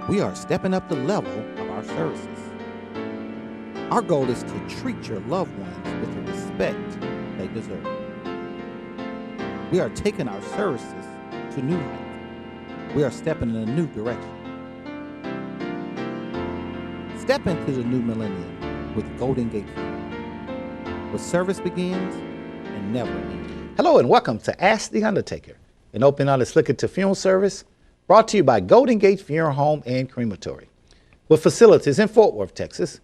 we are stepping up the level of our services. Our goal is to treat your loved ones with the respect they deserve. We are taking our services to new heights. We are stepping in a new direction. Step into the new millennium with Golden Gate Funeral, where service begins and never ends. Hello and welcome to Ask the Undertaker, an open, honest look into funeral service brought to you by Golden Gate Funeral Home and Crematory, with facilities in Fort Worth, Texas,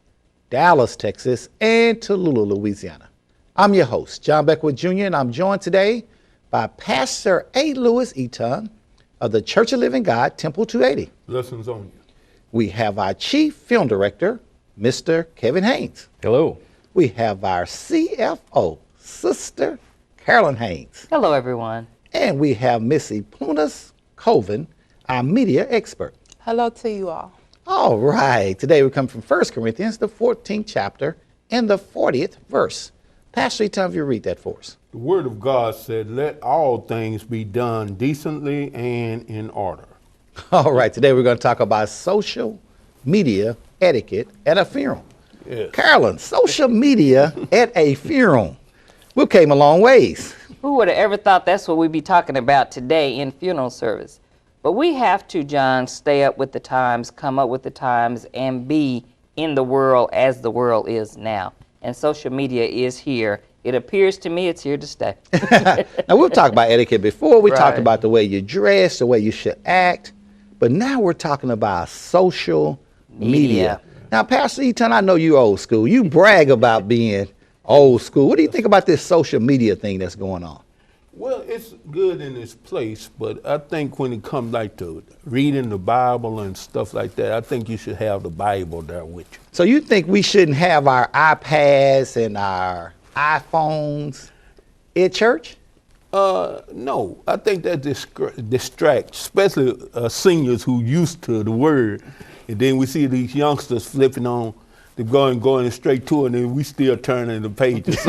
Dallas, Texas, and Tallulah, Louisiana. I'm your host, John Beckwith Jr., and I'm joined today by Pastor A. Lewis Eaton of the Church of Living God, Temple 280. Blessings on you. We have our Chief Film Director, Mr. Kevin Haynes. Hello. We have our CFO, Sister Carolyn Haynes. Hello, everyone. And we have Missy Punas Colvin, our media expert. Hello to you all. All right. Today we come from 1 Corinthians, the 14th chapter, and the 40th verse. Pastor Eaton, if you read that for us. The word of God said, let all things be done decently and in order. All right. Today we're going to talk about social media etiquette at a funeral. Yes. Carolyn, social media at a funeral. We came a long ways. Who would have ever thought that's what we'd be talking about today in funeral service? But we have to, John, stay up with the times, come up with the times, and be in the world as the world is now. And social media is here. It appears to me it's here to stay. Now, we've talked about etiquette before. We talked Right. about the way you dress, the way you should act. But now we're talking about social media. Now, Pastor Eaton, I know you old school. You brag about being old school. What do you think about this social media thing that's going on? Well, it's good in its place, but I think when it comes like to reading the Bible and stuff like that, I think you should have the Bible there with you. So you think we shouldn't have our iPads and our iPhones at church? No, I think that distracts, especially seniors who used to the word. And then we see these youngsters flipping on, they're going straight to it, and we still turning the pages.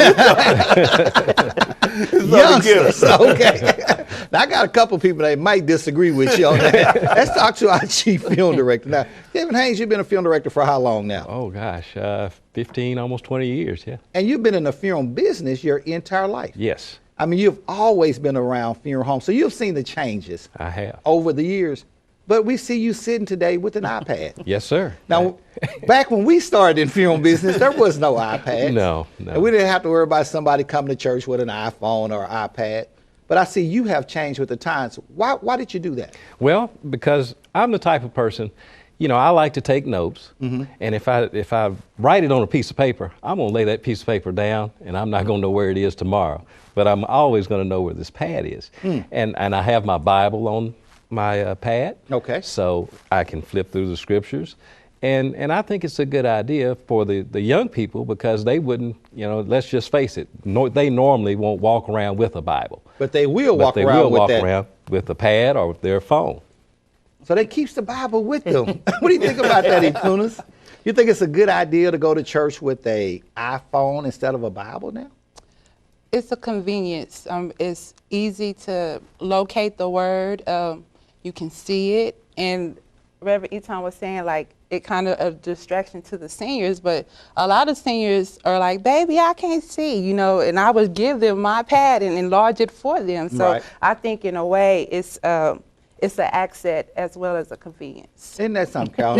Youngsters, okay. Now, I got a couple people that might disagree with you on that. Let's talk to our chief film director. Now, Kevin Haynes, you've been a film director for how long now? Oh gosh, 15, almost 20 years, yeah. And you've been in the funeral business your entire life. Yes, I mean, you've always been around funeral homes, so you've seen the changes I have. over the years. But we see you sitting today with an iPad. Yes, sir. Now, back when we started in funeral business, there was no iPad. No. And we didn't have to worry about somebody coming to church with an iPhone or iPad. But I see you have changed with the times. Why did you do that? Well, because I'm the type of person, I like to take notes. Mm-hmm. And if I write it on a piece of paper, I'm going to lay that piece of paper down, and I'm not going to know where it is tomorrow. But I'm always going to know where this pad is. And I have my Bible on my pad. Okay. So I can flip through the scriptures. And I think it's a good idea for the young people, because they wouldn't, let's just face it, they normally won't walk around with a Bible. But they will But walk they around will with walk that. around with a pad or with their phone. So they keeps the Bible with them. What do you think about that, Epunas? You think it's a good idea to go to church with a iPhone instead of a Bible now? It's a convenience. It's easy to locate the word. You can see it. And Reverend Eaton was saying, like, it kind of a distraction to the seniors, but a lot of seniors are like, baby, I can't see, and I would give them my pad and enlarge it for them. So Right. I think in a way it's an asset as well as a convenience. Isn't that something, Carol?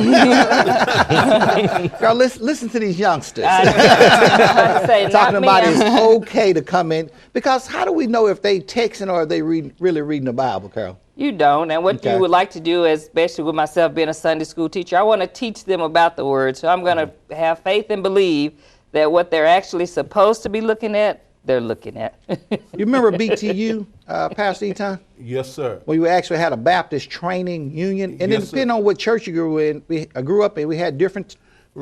Girl, listen to these youngsters. Talking about it's okay to come in. Because how do we know if they texting or are they really reading the Bible, Carol? You don't. And what Okay. you would like to do, especially with myself being a Sunday school teacher, I want to teach them about the word. So I'm going to have faith and believe that what they're actually supposed to be looking at, they're looking at. You remember BTU, Pastor Eaton? Yes, sir. Well, you actually had a Baptist training union. And then Yes, sir. depending on what church you grew up in, we had different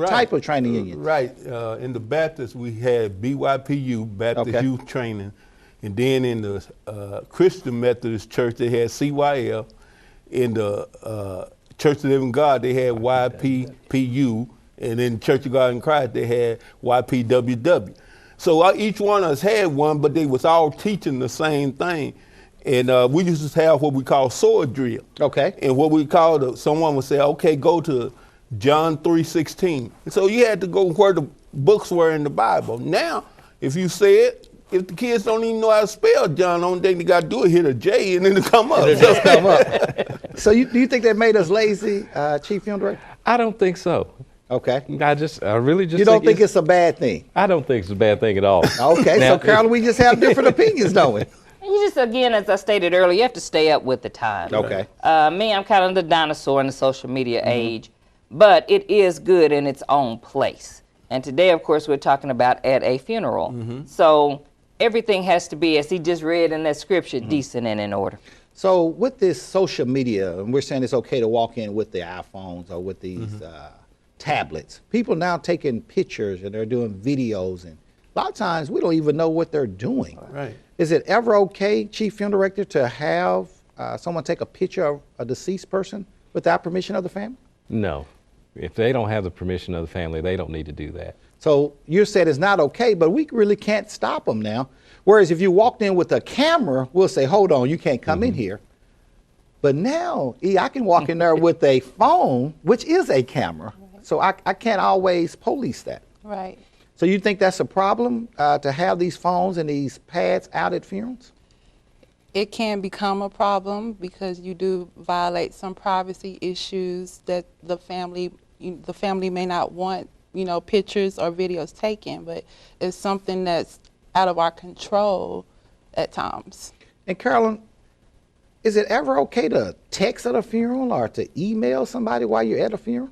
type of training unions. Right. In the Baptist, we had BYPU, Baptist Okay. Youth Training. And then in the Christian Methodist Church, they had CYL. In the Church of the Living God, they had YPPU. And in Church of God in Christ, they had YPWW. So each one of us had one, but they was all teaching the same thing. And we used to have what we call sword drill. Okay. And what we called, someone would say, okay, go to John 3:16. And so you had to go where the books were in the Bible. Now, if you say it, if the kids don't even know how to spell John, the only thing they got to do is hit a J and then it come up. It just come up. So do you think that made us lazy, Chief Funeral Director? I don't think so. Okay. I really just You don't think it's a bad thing? I don't think it's a bad thing at all. Okay, Now, so Carolyn, we just have different opinions, don't we? You just, again, as I stated earlier, you have to stay up with the time. Okay. Me, I'm kind of the dinosaur in the social media age, but it is good in its own place. And today, of course, we're talking about at a funeral. So everything has to be, as he just read in that scripture, decent and in order. So with this social media, and we're saying it's okay to walk in with the iPhones or with these tablets, people now taking pictures and they're doing videos, and a lot of times we don't even know what they're doing. Right. Is it ever okay, Chief Funeral Director, to have someone take a picture of a deceased person without permission of the family? No. If they don't have the permission of the family, they don't need to do that. So you said it's not okay, but we really can't stop them now. Whereas if you walked in with a camera, we'll say, hold on, you can't come in here. But now, I can walk in there with a phone, which is a camera. So I can't always police that. Right. So you think that's a problem to have these phones and these pads out at funerals? It can become a problem because you do violate some privacy issues that the family may not want, pictures or videos taken, but it's something that's out of our control at times. And Carolyn, is it ever okay to text at a funeral or to email somebody while you're at a funeral?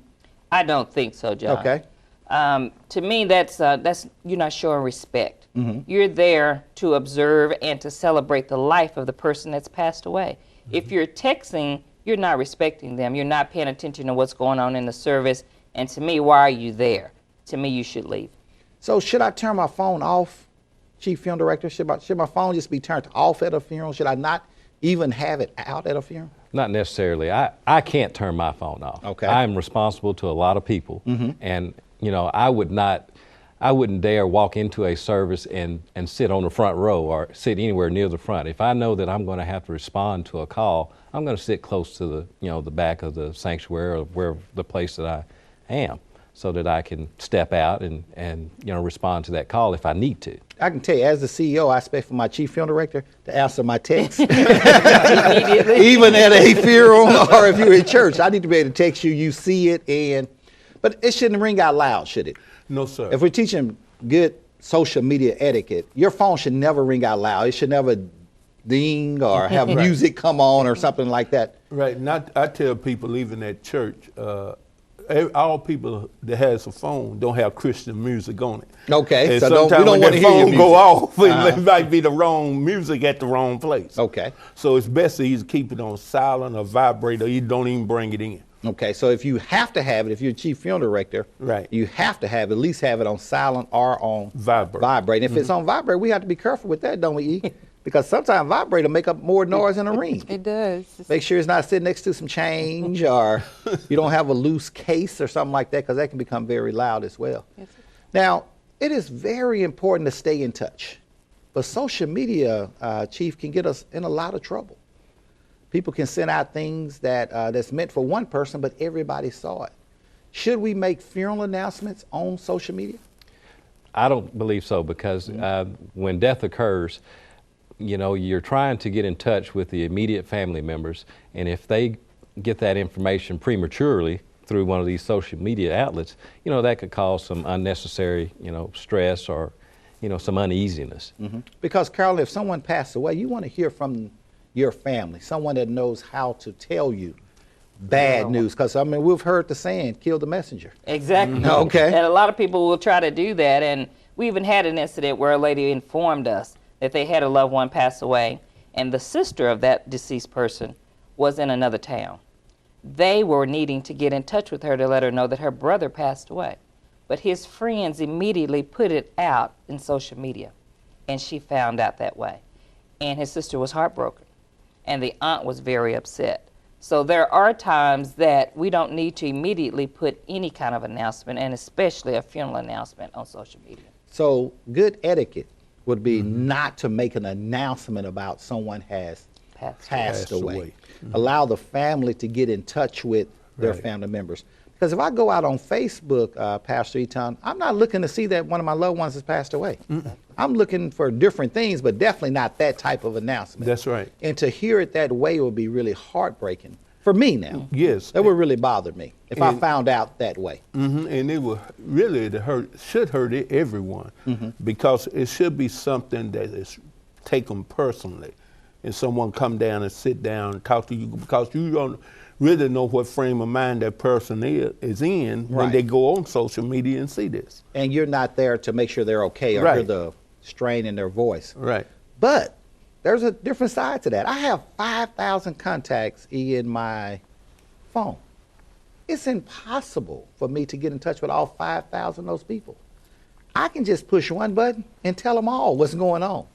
I don't think so, John. Okay. To me, that's you're not showing respect. You're there to observe and to celebrate the life of the person that's passed away. If you're texting, you're not respecting them. You're not paying attention to what's going on in the service. And to me, why are you there? To me, you should leave. So should I turn my phone off, Chief Funeral Director? Should my phone just be turned off at a funeral? Should I not even have it out at a funeral? Not necessarily. I can't turn my phone off. Okay. I'm responsible to a lot of people. And, I wouldn't dare walk into a service and sit on the front row or sit anywhere near the front. If I know that I'm going to have to respond to a call, I'm going to sit close to the back of the sanctuary or where the place that I am, so that I can step out and respond to that call if I need to. I can tell you, as the CEO, I expect from my Chief Funeral Director to answer my text. Immediately. Even at a funeral or if you're in church, I need to be able to text you, you see it, but it shouldn't ring out loud, should it? No, sir. If we're teaching good social media etiquette, your phone should never ring out loud. It should never ding or have music come on or something like that. Right. I tell people, even at church, all people that has a phone don't have Christian music on it. Okay, and so sometimes we don't when want that to hear your phone music. go off, it might be the wrong music at the wrong place. Okay. So it's best to either keep it on silent or vibrate, or you don't even bring it in. Okay, so if you have to have it, if you're a Chief Funeral Director, Right. you have to have at least have it on silent or on Vibrate. And if it's on vibrate, we have to be careful with that, don't we, E? Because sometimes vibrate will make up more noise than a ring. It does. Make sure it's not sitting next to some change or you don't have a loose case or something like that, because that can become very loud as well. Yes, sir. Now, it is very important to stay in touch, but social media, Chief, can get us in a lot of trouble. People can send out things that's meant for one person, but everybody saw it. Should we make funeral announcements on social media? I don't believe so, because when death occurs, you're trying to get in touch with the immediate family members, and if they get that information prematurely through one of these social media outlets, that could cause some unnecessary, stress or, some uneasiness. Because, Carol, if someone passed away, you want to hear from your family, someone that knows how to tell you bad news. Because, we've heard the saying, kill the messenger. Exactly. Okay. And a lot of people will try to do that. And we even had an incident where a lady informed us that they had a loved one pass away, and the sister of that deceased person was in another town. They were needing to get in touch with her to let her know that her brother passed away. But his friends immediately put it out in social media, and she found out that way. And his sister was heartbroken, and the aunt was very upset. So there are times that we don't need to immediately put any kind of announcement, and especially a funeral announcement, on social media. So good etiquette would be not to make an announcement about someone has passed away. Allow the family to get in touch with their family members. Because if I go out on Facebook, Pastor Eaton, I'm not looking to see that one of my loved ones has passed away. I'm looking for different things, but definitely not that type of announcement. That's right. And to hear it that way would be really heartbreaking for me now. Yes. That would really bother me if I found out that way. And it would really should hurt everyone, because it should be something that is taken personally, and someone come down and sit down and talk to you, because you don't really know what frame of mind that person is in when they go on social media and see this. And you're not there to make sure they're okay or hear the strain in their voice. Right. But there's a different side to that. I have 5,000 contacts in my phone. It's impossible for me to get in touch with all 5,000 of those people. I can just push one button and tell them all what's going on.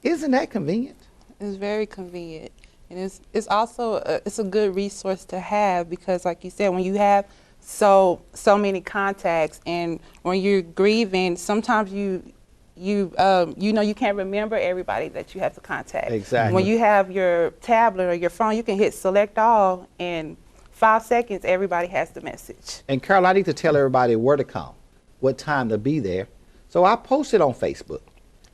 Isn't that convenient? It's very convenient. And it's also it's a good resource to have, because like you said, when you have so many contacts, and when you're grieving, sometimes you know you can't remember everybody that you have to contact. Exactly. When you have your tablet or your phone, you can hit select all, in 5 seconds everybody has the message. And Carol, I need to tell everybody where to come, what time to be there. So I posted on Facebook.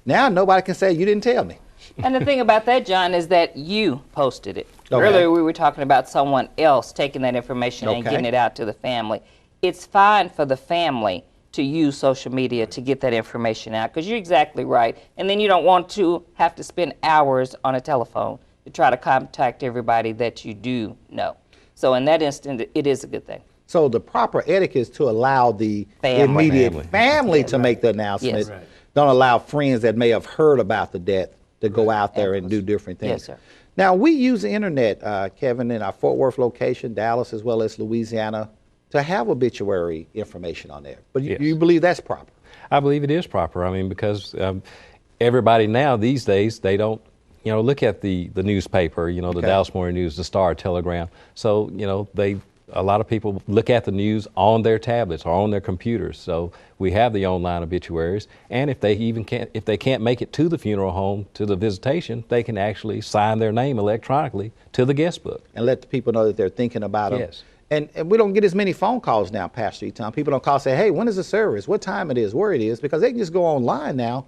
Now nobody can say you didn't tell me. And the thing about that, John, is that you posted it. Okay. Earlier we were talking about someone else taking that information and getting it out to the family. It's fine for the family to use social media to get that information out, because you're exactly right. And then you don't want to have to spend hours on a telephone to try to contact everybody that you do know. So in that instant, it is a good thing. So the proper etiquette is to allow the immediate family to make the announcement. Yes. Right. Don't allow friends that may have heard about the death to go out there and do different things. Yes, sir. Now, we use the internet, Kevin, in our Fort Worth location, Dallas, as well as Louisiana, to have obituary information on there. But you believe that's proper? I believe it is proper. I mean, because everybody now these days, they don't, look at the newspaper, the Dallas Morning News, the Star, Telegram. So, a lot of people look at the news on their tablets or on their computers. So we have the online obituaries, and if they can't make it to the funeral home, to the visitation, they can actually sign their name electronically to the guest book and let the people know that they're thinking about them. Yes. And we don't get as many phone calls now, Pastor Eaton. People don't call and say, hey, when is the service? What time it is? Where it is? Because they can just go online now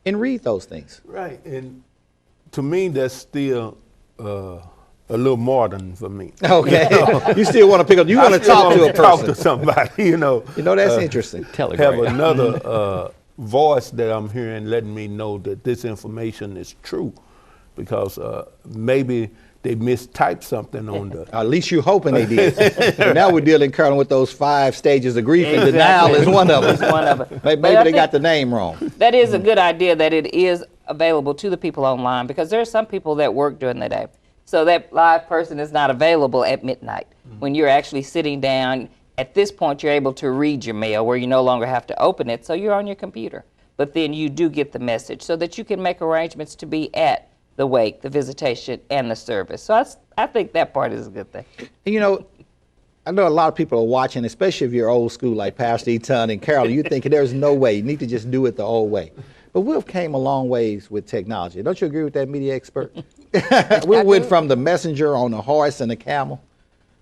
and read those things. Right. And to me, that's still a little modern for me. Okay. You still want to pick up, you want to talk to a person. Talk to somebody, that's interesting. Have another voice that I'm hearing letting me know that this information is true, because maybe they mistyped something on the... At least you're hoping they did. Now we're dealing, Colonel, with those 5 stages of grief, and denial is one of them. It's one of them. Maybe they got the name wrong. That is a good idea, that it is available to the people online, because there are some people that work during the day. So that live person is not available at midnight. When you're actually sitting down, at this point you're able to read your mail where you no longer have to open it, so you're on your computer. But then you do get the message so that you can make arrangements to be at the wake, the visitation, and the service. So I think that part is a good thing. And I know a lot of people are watching, especially if you're old school like Pastor Eaton and Carol, you're thinking there's no way, you need to just do it the old way. But we've came a long ways with technology. Don't you agree with that, media expert? We went from the messenger on a horse and a camel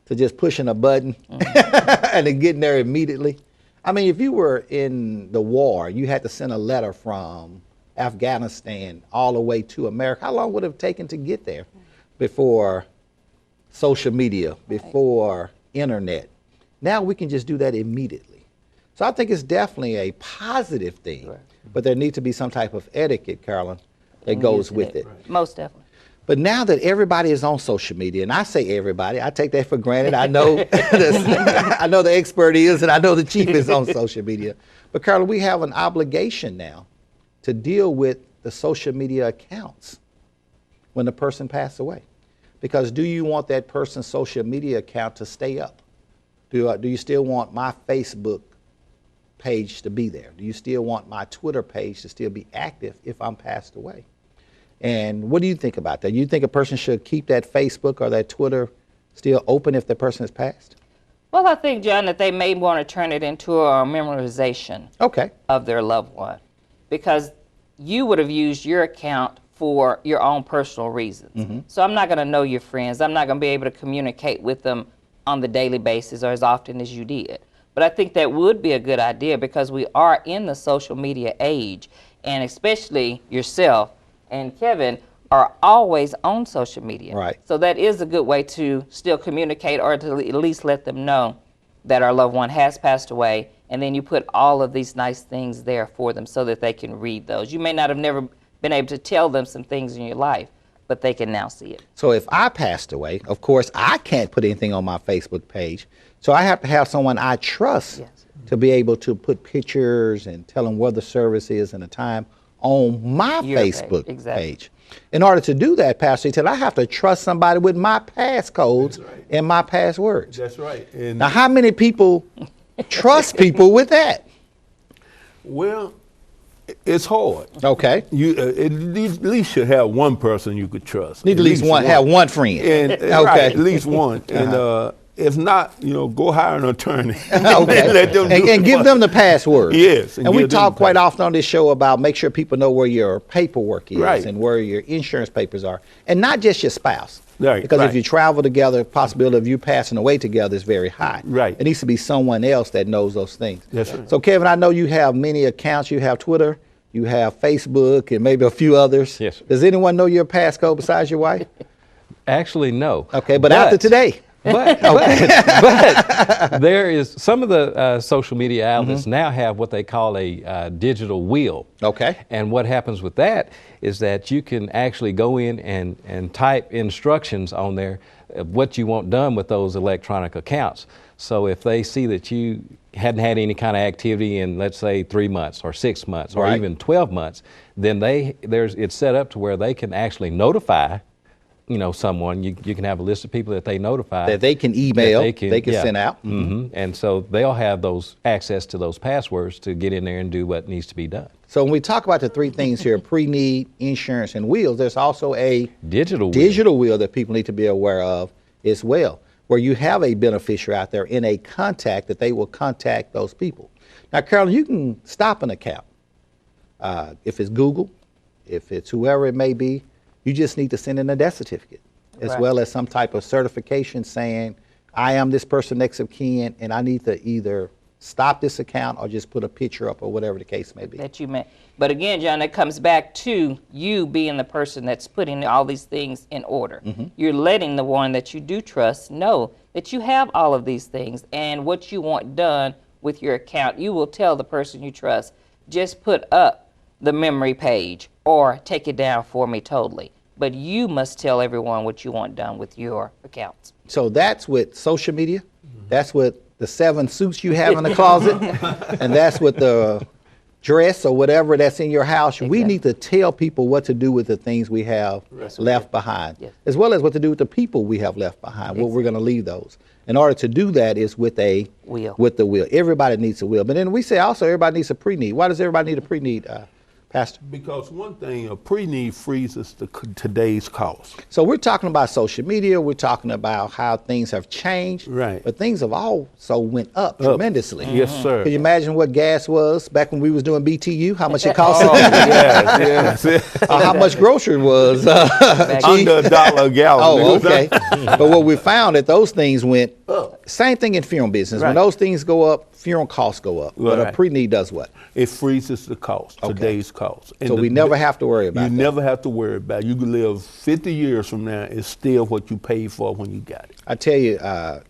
to just pushing a button and then getting there immediately. I mean, if you were in the war, you had to send a letter from Afghanistan all the way to America. How long would it have taken to get there before social media, before internet? Now we can just do that immediately. So I think it's definitely a positive thing, but there needs to be some type of etiquette, Carolyn, that goes with it. Most definitely. But now that everybody is on social media, and I say everybody, I take that for granted. I know I know the expert is, and I know the chief is on social media. But Carolyn, we have an obligation now to deal with the social media accounts when the person passed away. Because do you want that person's social media account to stay up? Do you still want my Facebook page to be there? Do you still want my Twitter page to still be active if I'm passed away? And what do you think about that? You think a person should keep that Facebook or that Twitter still open if the person has passed? Well, I think, John, that they may want to turn it into a memorization of their loved one. Because you would have used your account for your own personal reasons. So I'm not going to know your friends. I'm not going to be able to communicate with them on the daily basis or as often as you did. But I think that would be a good idea because we are in the social media age, and especially yourself and Kevin are always on social media. Right. So that is a good way to still communicate or to at least let them know that our loved one has passed away, and then you put all of these nice things there for them so that they can read those. You may not have never been able to tell them some things in your life, but they can now see it. So if I passed away, of course, I can't put anything on my Facebook page. So I have to have someone I trust to be able to put pictures and tell them where the service is and the time on my Your Facebook exactly. page. In order to do that, Pastor, he said, I have to trust somebody with my passcodes and my passwords. That's right. And Now, how many people trust people with that? well, it's hard. Okay. You at least should have one person you could trust. Need at least one, have one friend. And Okay. right, at least one. And if not, go hire an attorney. Okay. Let them do and give them the password. Yes. And we give them talk the quite often on this show about make sure people know where your paperwork is Right. and where your insurance papers are. And not just your spouse. Right, Because if right. you travel together, the possibility of you passing away together is very high. Right. It needs to be someone else that knows those things. That's right. So, Kevin, I know you have many accounts. You have Twitter, you have Facebook, and maybe a few others. Yes, sir. Does anyone know your passcode besides your wife? Actually, no. Okay, but after today. But there is some of the social media outlets now have what they call a digital will. Okay. And what happens with that is that you can actually go in and type instructions on there of what you want done with those electronic accounts. So if they see that you hadn't had any kind of activity in, let's say, 3 months or 6 months or Right. even 12 months, then it's set up to where they can actually notify someone. You can have a list of people that they notify. That they can email, they can yeah. send out. And so they'll have those access to those passwords to get in there and do what needs to be done. So when we talk about the three things here, pre-need, insurance, and wills, there's also a Digital will. digital will that people need to be aware of as well, where you have a beneficiary out there in a contact that they will contact those people. Now, Carolyn, you can stop an account. If it's Google, if it's whoever it may be, you just need to send in a death certificate, as Right. well as some type of certification saying, I am this person next of kin, and I need to either stop this account or just put a picture up or whatever the case may be. That you meant. But again, John, that comes back to you being the person that's putting all these things in order. You're letting the one that you do trust know that you have all of these things and what you want done with your account. You will tell the person you trust, just put up the memory page or take it down for me totally. But you must tell everyone what you want done with your accounts. So that's with social media, that's with the 7 suits you have in the closet, and that's with the dress or whatever that's in your house. We Exactly. need to tell people what to do with the things we have left behind, Yes. as well as what to do with the people we have left behind, what we're going to leave those. In order to do that is with a Will. with the will. Everybody needs a will. But then we say also everybody needs a pre-need. Why does everybody need a pre-need, Pastor? Because one thing, a pre-need freezes today's cost. So we're talking about social media. We're talking about how things have changed. Right. But things have also went up tremendously. Yes, sir. Can you imagine what gas was back when we was doing BTU? How much it cost? yes. Or how much grocery was? Under $1 a gallon. Oh, okay. But what we found that those things went up. Same thing in funeral business. When Right. those things go up, funeral costs go up. But a Right. pre-need does what? It freezes the cost, today's cost. And So we never have to worry about You that. never have to worry about it. You can live 50 years from now, it's still what you paid for when you got it. I tell you,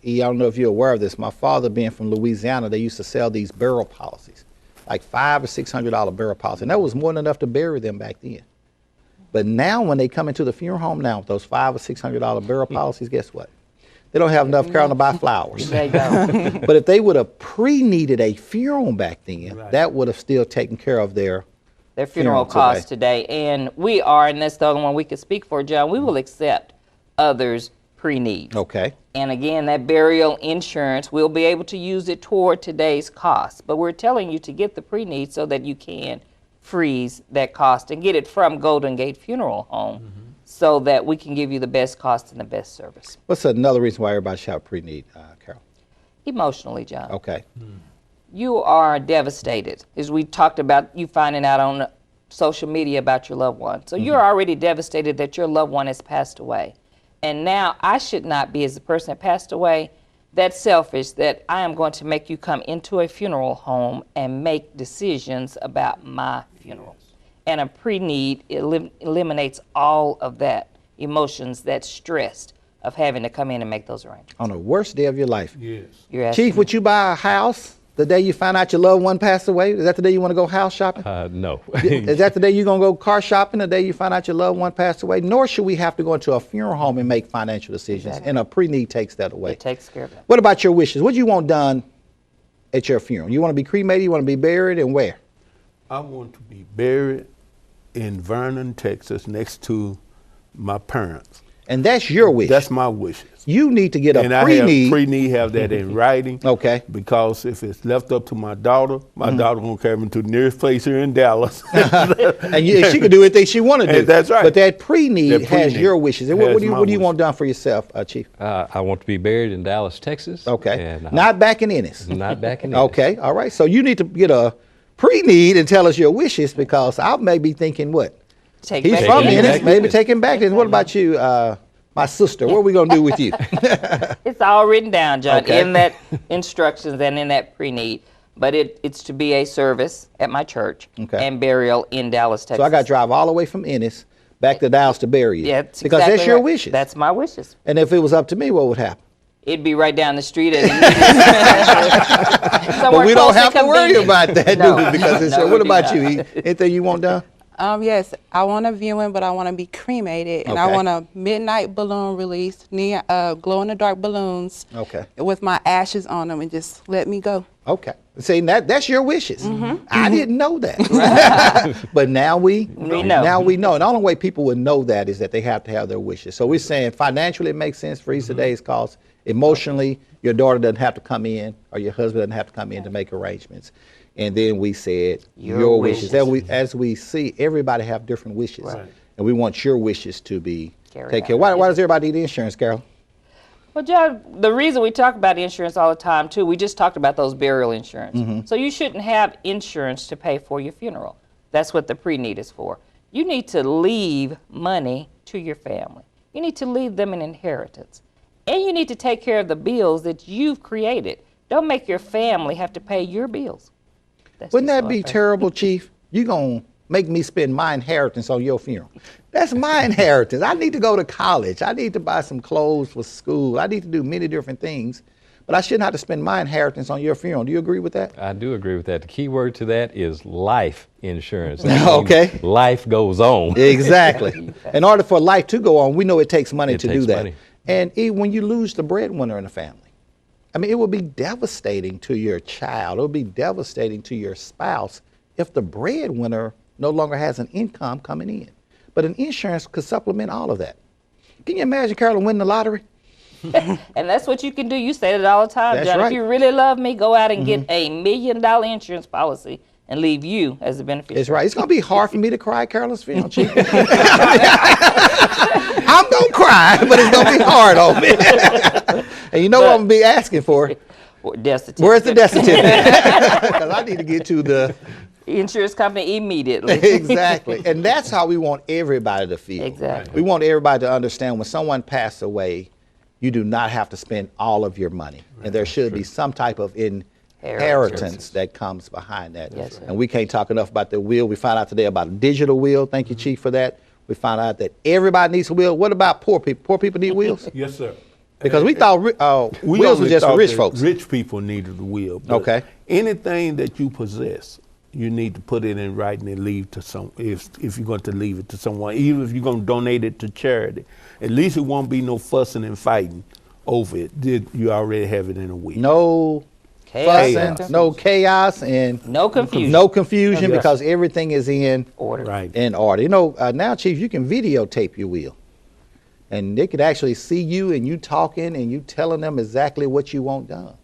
E, I don't know if you're aware of this. My father, being from Louisiana, they used to sell these burial policies, like $500 or $600 burial policies, and that was more than enough to bury them back then. But now, when they come into the funeral home now with those $500 or $600 burial policies, guess what? They don't have enough Carolyn to buy flowers. There you go. But if they would have pre-needed a funeral back then, that would have still taken care of their Funeral costs today. And we are, and that's the only one we could speak for, John, we will accept others' pre-needs. Okay. And again, that burial insurance, we'll be able to use it toward today's costs. But we're telling you to get the pre-need so that you can freeze that cost and get it from Golden Gate Funeral Home so that we can give you the best cost and the best service. What's another reason why everybody should have pre-need, Carol? Emotionally, John. Okay. You are devastated. As we talked about, you finding out on social media about your loved one. So you're already devastated that your loved one has passed away. And now I should not be, as the person that passed away, that selfish that I am going to make you come into a funeral home and make decisions about my funeral. And a pre-need eliminates all of that emotions, that stress of having to come in and make those arrangements. On the worst day of your life. Yes. You're asking Chief, would you buy a house the day you find out your loved one passed away? Is that the day you want to go house shopping? No. Is that the day you're going to go car shopping, the day you find out your loved one passed away? Nor should we have to go into a funeral home and make financial decisions. Exactly. And a pre-need takes that away. It takes care of that. What about your wishes? What do you want done at your funeral? You want to be cremated? You want to be buried? And where? I want to be buried in Vernon, Texas, next to my parents. And that's your wish. That's my wishes. You need to get a And I pre-need. have pre-need, have that in writing. Okay. Because if it's left up to my daughter gonna carry me to the nearest place here in Dallas. And she can do anything she want to do. And that's right. But that pre-need That has pre-need your wishes. And has what do my you wishes. want done for yourself, Chief? I want to be buried in Dallas, Texas. Okay. And, Not back in Ennis. not back in Okay. All right. So you need to get a pre-need and tell us your wishes, because I may be thinking what? Take He's back from the Ennis. Ennis. Maybe take him back. What about you, my sister? What are we going to do with you? It's all written down, John, Okay. in that instructions and in that pre-need. But it's to be a service at my church Okay. and burial in Dallas, Texas. So I got to drive all the way from Ennis back to Dallas to bury you. Yeah, that's because exactly that's your right. wishes. That's my wishes. And if it was up to me, what would happen? It'd be right down the street. But we don't have to worry about that, do we? Because it's No, what we do about not. you? Anything you want done? Yes, I want a viewing, but I want to be cremated, and I Okay. want a midnight balloon release, glow-in-the-dark balloons, Okay. with my ashes on them, and just let me go. Okay. See, that's your wishes. Mm-hmm. I didn't know that. But now we know. Now we know. And the only way people would know that is that they have to have their wishes. So we're saying financially it makes sense for each of today's costs. Emotionally, your daughter doesn't have to come in, or your husband doesn't have to come in to make arrangements. And then we said your wishes. As we see, everybody have different wishes. Right. And we want your wishes to be Carried taken care out. of. Why does everybody need insurance, Carol? Well, John, the reason we talk about insurance all the time, too, we just talked about those burial insurance. Mm-hmm. So you shouldn't have insurance to pay for your funeral. That's what the pre-need is for. You need to leave money to your family. You need to leave them an inheritance. And you need to take care of the bills that you've created. Don't make your family have to pay your bills. That's Wouldn't just that so be unfair. terrible, Chief? You gonna make me spend my inheritance on your funeral? That's my inheritance. I need to go to college. I need to buy some clothes for school. I need to do many different things, but I shouldn't have to spend my inheritance on your funeral. Do you agree with that? I do agree with that. The key word to that is life insurance. Okay. Life goes on. Exactly. In order for life to go on, we know it takes money It to takes do that. money. And when you lose the breadwinner in the family, I mean, it will be devastating to your child. It will be devastating to your spouse if the breadwinner no longer has an income coming in. But an insurance could supplement all of that. Can you imagine Carolyn winning the lottery? And that's what you can do. You say it all the time, That's John. right. If you really love me, go out and get $1 million insurance policy and leave you as the beneficiary. It's right. It's going to be hard for me to cry at Carolyn's funeral, Chief. I'm going to cry, but it's going to be hard on me. And you know what I'm going to be asking for? Death certificate. Where's the death certificate? Because I need to get to the... Insurance company immediately. Exactly. And that's how we want everybody to feel. Exactly. We want everybody to understand when someone passed away, you do not have to spend all of your money. And there should be some type of inheritance that comes behind that. Yes, sir. And we can't talk enough about the will. We found out today about a digital will. Thank you, Chief, for that. We found out that everybody needs a will. What about poor people? Poor people need wills? Yes, sir. Because we thought We wills were only just for thought rich that folks. Rich people needed a will. But Okay. Anything that you possess, you need to put it in writing and leave to some. If you're going to leave it to someone, even if you're going to donate it to charity, at least it won't be no fussing and fighting over it. You already have it in a will. No Chaos. fussing, no chaos, and No confusion. no confusion Yes. because everything is in Order. Right. in order. You know, now, Chief, you can videotape your will. And they could actually see you and you talking and you telling them exactly what you want done.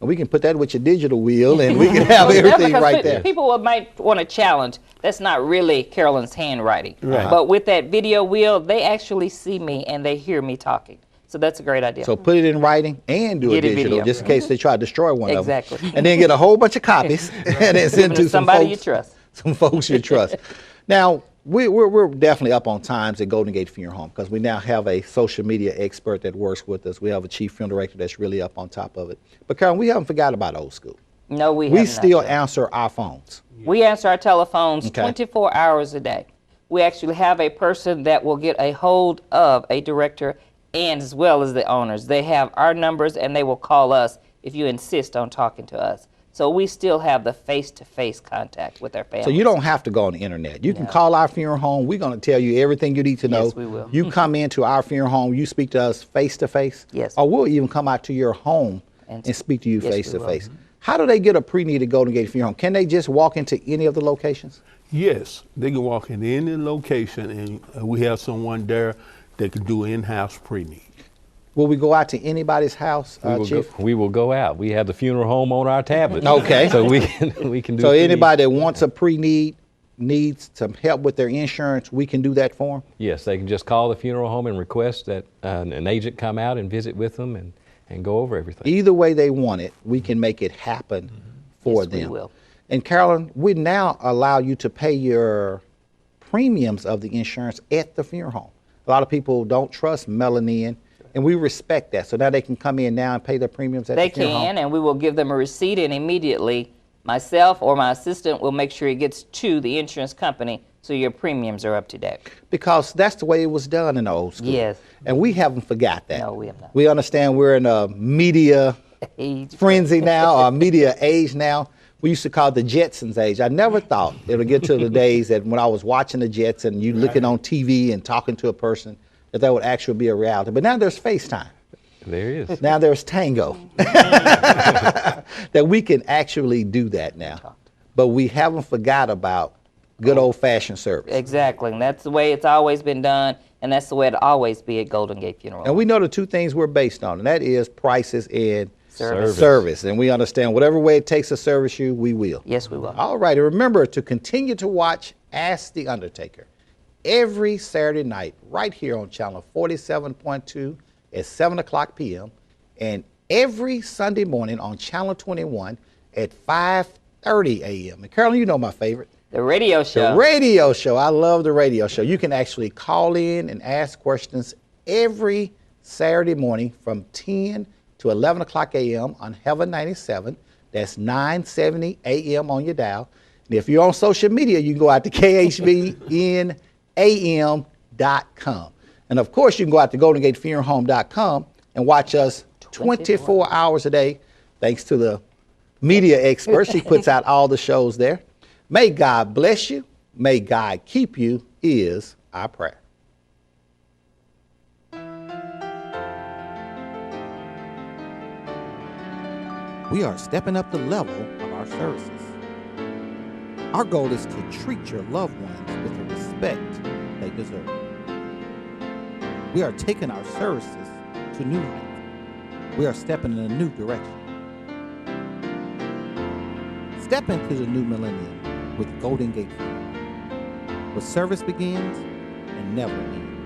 And we can put that with your digital will and we can have everything Because right there. People might want to challenge. That's not really Carolyn's handwriting. Right. But with that video wheel, they actually see me and they hear me talking. So that's a great idea. So put it in writing and do Get a a digital video. just in case they try to destroy one Exactly. of them. And then get a whole bunch of copies and then Give send it to to some somebody folks, you trust. some folks you trust. Now, we're definitely up on times at Golden Gate Funeral Home because we now have a social media expert that works with us. We have a chief funeral director that's really up on top of it. But Carolyn, we haven't forgot about old school. No, we We have still not. answer our phones. We answer our telephones Okay. 24 hours a day. We actually have a person that will get a hold of a director and as well as the owners. They have our numbers and they will call us if you insist on talking to us. So we still have the face-to-face contact with our families. So you don't have to go on the internet. You can call our funeral home. We're going to tell you everything you need to know. Yes, we will. You come into our funeral home, you speak to us face-to-face. Yes. Or we'll even come out to your home And and speak to you yes, we will. face-to-face. How do they get a pre-need at Golden Gate Funeral Home? Can they just walk into any of the locations? Yes, they can walk in any location, and we have someone there that can do in-house pre-need. Will we go out to anybody's house, Chief? We will go out. We have the funeral home on our tablet. Okay. So we can do So pre-need. anybody that wants a pre-need, needs some help with their insurance, we can do that for them? Yes, they can just call the funeral home and request that an agent come out and visit with them and go over everything. Either way they want it, we can make it happen for Yes, we them. will. And Carolyn, we now allow you to pay your premiums of the insurance at the funeral home. A lot of people don't trust melanin, and we respect that. So now they can come in now and pay their premiums at They the funeral home. can, and we will give them a receipt, and immediately myself or my assistant will make sure it gets to the insurance company so your premiums are up to date. Because that's the way it was done in the old school. Yes. And we haven't forgot that. No, we have not. We understand we're in a media Age. frenzy now, or media age now. We used to call it the Jetsons age. I never thought it would get to the days that when I was watching the Jets and you looking on TV and talking to a person, that would actually be a reality. But now there's FaceTime. There is. Now there's Tango. That we can actually do that now. But we haven't forgot about good old-fashioned service. Exactly, and that's the way it's always been done, and that's the way it'll always be at Golden Gate Funeral. And we know the two things we're based on, and that is prices and Service. service. And we understand whatever way it takes to service you, we will. Yes, we will. All right, and remember to continue to watch Ask the Undertaker every Saturday night right here on channel 47.2 at 7 o'clock p.m. and every Sunday morning on channel 21 at 5:30 a.m. And Carolyn, you know my favorite. The radio show. The radio show. I love the radio show. You can actually call in and ask questions every Saturday morning from 10 to 11 o'clock a.m. on Heaven 97. That's 970 a.m. on your dial. And if you're on social media, you can go out to khbnam.com. And of course, you can go out to goldengatefuneralhome.com and watch us 24 hours a day, thanks to the media expert. She puts out all the shows there. May God bless you. May God keep you is our prayer. We are stepping up the level of our services. Our goal is to treat your loved ones with the respect they deserve. We are taking our services to new heights. We are stepping in a new direction. Step into the new millennium with Golden Gate Funeral, where service begins and never ends.